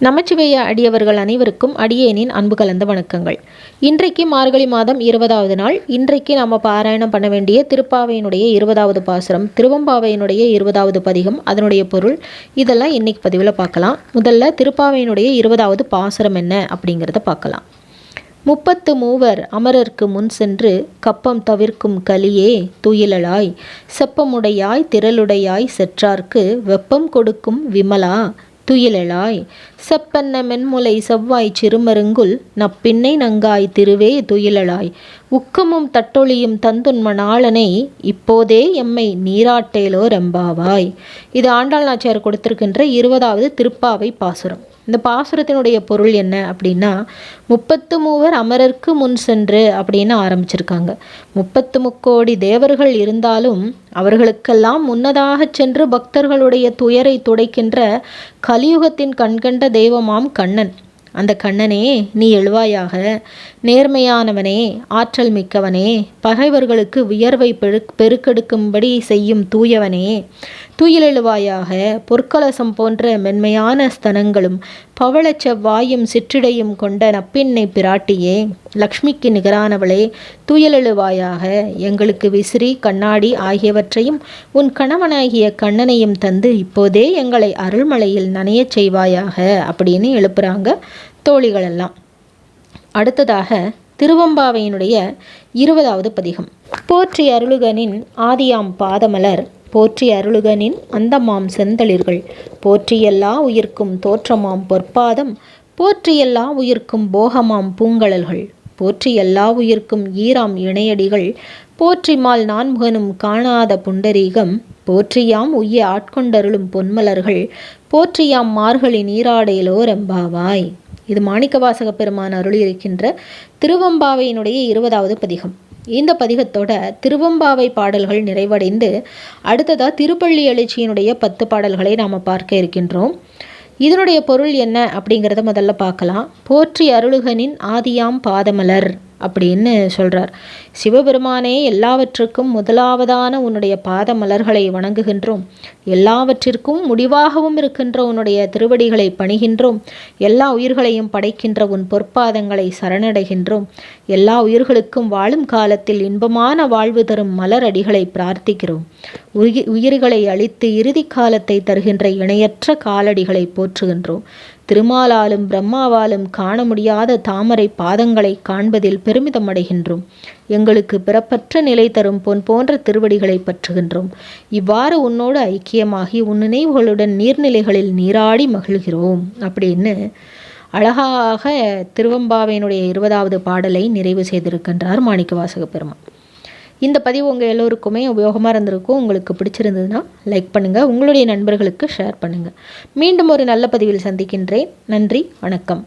நமச்சிவாய அடியவர்கள் அனைவருக்கும் அடியேனின் அன்பு கலந்த வணக்கங்கள். இன்றைக்கு மார்கழி மாதம் 20வது நாள். இன்றைக்கு நாம் பாராயணம் பண்ண வேண்டிய திருப்பாவையினுடைய 20வது பாசுரம், திருவம்பாவையினுடைய 20வது பதிகம், அதனுடைய பொருள், இதெல்லாம் இன்னைக்கு பதிவில் பார்க்கலாம். முதல்ல திருப்பாவையினுடைய 20வது பாசுரம் என்ன அப்படிங்கிறத பார்க்கலாம். 33 அமரர்க்கு முன் சென்று கப்பம் தவிர்க்கும் கலியே துயிலலாய் செப்பமுடையாய் திரளுடையாய் செற்றார்க்கு வெப்பம் கொடுக்கும் விமலா துயிலலாய் செப்பன்ன மென்முலை செவ்வாய் சிறுமருங்குல் நப்பின்னை நங்காய் திருவே துயிலலாய் உக்கமும் தட்டொழியும் தந்துன்ம நாளனை இப்போதே எம்மை நீராட்டேலோ ரெம்பாவாய். இது ஆண்டாள் நாச்சியார் கொடுத்திருக்கின்ற 20வது திருப்பாவை பாசுரம். இந்த பாசுரத்தினுடைய பொருள் என்ன அப்படின்னா, 33 அமரர்க்கு முன் சென்று அப்படின்னு ஆரம்பிச்சிருக்காங்க. 33 தேவர்கள் இருந்தாலும் அவர்களுக்கெல்லாம் முன்னதாக சென்று பக்தர்களுடைய துயரை துடைக்கின்ற கலியுகத்தின் கண்கண்ட தெய்வமாம் கண்ணன். அந்த கண்ணனே நீ எழுவாயாக, நேர்மையானவனே, ஆற்றல் மிக்கவனே, பகைவர்களுக்கு வியர்வை பெருக்கெடுக்கும்படி செய்யும் தூயவனே, துயிலெழுவாயாக. பொற்கலசம் போன்ற மென்மையான ஸ்தனங்களும் பவளச் செவ்வாயும் சிற்றிடையும் கொண்ட நப்பின்னை பிராட்டியே, லக்ஷ்மிக்கு நிகரானவளே, துயிலெழுவாயாக. எங்களுக்கு விசிறி கண்ணாடி ஆகியவற்றையும் உன் கணவனாகிய கண்ணனையும் தந்து இப்போதே எங்களை அருள்மலையில் நனையச் செய்வாயாக அப்படின்னு எழுப்புறாங்க தோழிகளெல்லாம். அடுத்ததாக திருவம்பாவையினுடைய 20வது பதிகம். போற்றி அருளுகனின் ஆதியாம் பாதமலர், போற்றி அருளுகனின் அந்தமாம் செந்தளிர்கள், போற்றியெல்லா உயிர்க்கும் தோற்றமாம் பொற்பாதம், போற்றியெல்லா உயிர்க்கும் போகமாம் பூங்கழல்கள், போற்றி எல்லா உயிர்க்கும் ஈராம் இணையடிகள், போற்றிமால் நான்முகனும் காணாத புண்டரீகம், போற்றியாம் உய்ய ஆட்கொண்டருளும் பொன்மலர்கள், போற்றியாம் மார்கழி நீராடேலோ ரெம்பாவாய். இது மாணிக்கவாசக பெருமான் அருளியிருக்கின்ற திருவம்பாவையினுடைய 20வது பதிகம். இந்த பதிகத்தோட திருவம்பாவை பாடல்கள் நிறைவடைந்து அடுத்ததாக திருப்பள்ளி எழுச்சியினுடைய 10 பாடல்களை நாம் பார்க்க இருக்கின்றோம். இதனுடைய பொருள் என்ன அப்படிங்கிறத முதல்ல பார்க்கலாம். போற்றி அருளுகனின் ஆதியாம் பாதமலர் அப்படின்னு சொல்கிறார். சிவபெருமானே, எல்லாவற்றுக்கும் முதலாவதான உன்னுடைய பாத மலர்களை வணங்குகின்றோம். எல்லாவற்றிற்கும் முடிவாகவும் இருக்கின்ற உன்னுடைய திருவடிகளை பணிகின்றோம். எல்லா உயிர்களையும் படைக்கின்ற உன் பொற்பாதங்களை சரணடைகின்றோம். எல்லா உயிர்களுக்கும் வாழும் காலத்தில் இன்பமான வாழ்வு தரும் மலரடிகளை பிரார்த்திக்கிறோம். உயிர்களை அழித்து இறுதி காலத்தை தருகின்ற இணையற்ற காலடிகளை போற்றுகின்றோம். திருமாலாலும் பிரம்மாவாலும் காண முடியாத தாமரை பாதங்களை காண்பதில் பெருமிதம் அடைகின்றோம். எங்களுக்கு பிறப்பற்ற நிலை தரும் பொன் போன்ற திருவடிகளை பற்றுகின்றோம். இவ்வாறு உன்னோடு ஐக்கியமாகி உன் நினைவுகளுடன் நீர்நிலைகளில் நீராடி மகிழ்கிறோம் அப்படின்னு அழகாக திருவம்பாவையினுடைய 20வது பாடலை நிறைவு செய்திருக்கின்றார் மாணிக்கவாசக பெருமான். இந்த பதிவு உங்கள் எல்லோருக்குமே உபயோகமாக இருந்திருக்கும். உங்களுக்கு பிடிச்சிருந்ததுன்னா லைக் பண்ணுங்கள், உங்களுடைய நண்பர்களுக்கு ஷேர் பண்ணுங்கள். மீண்டும் ஒரு நல்ல பதிவில் சந்திக்கின்றேன். நன்றி, வணக்கம்.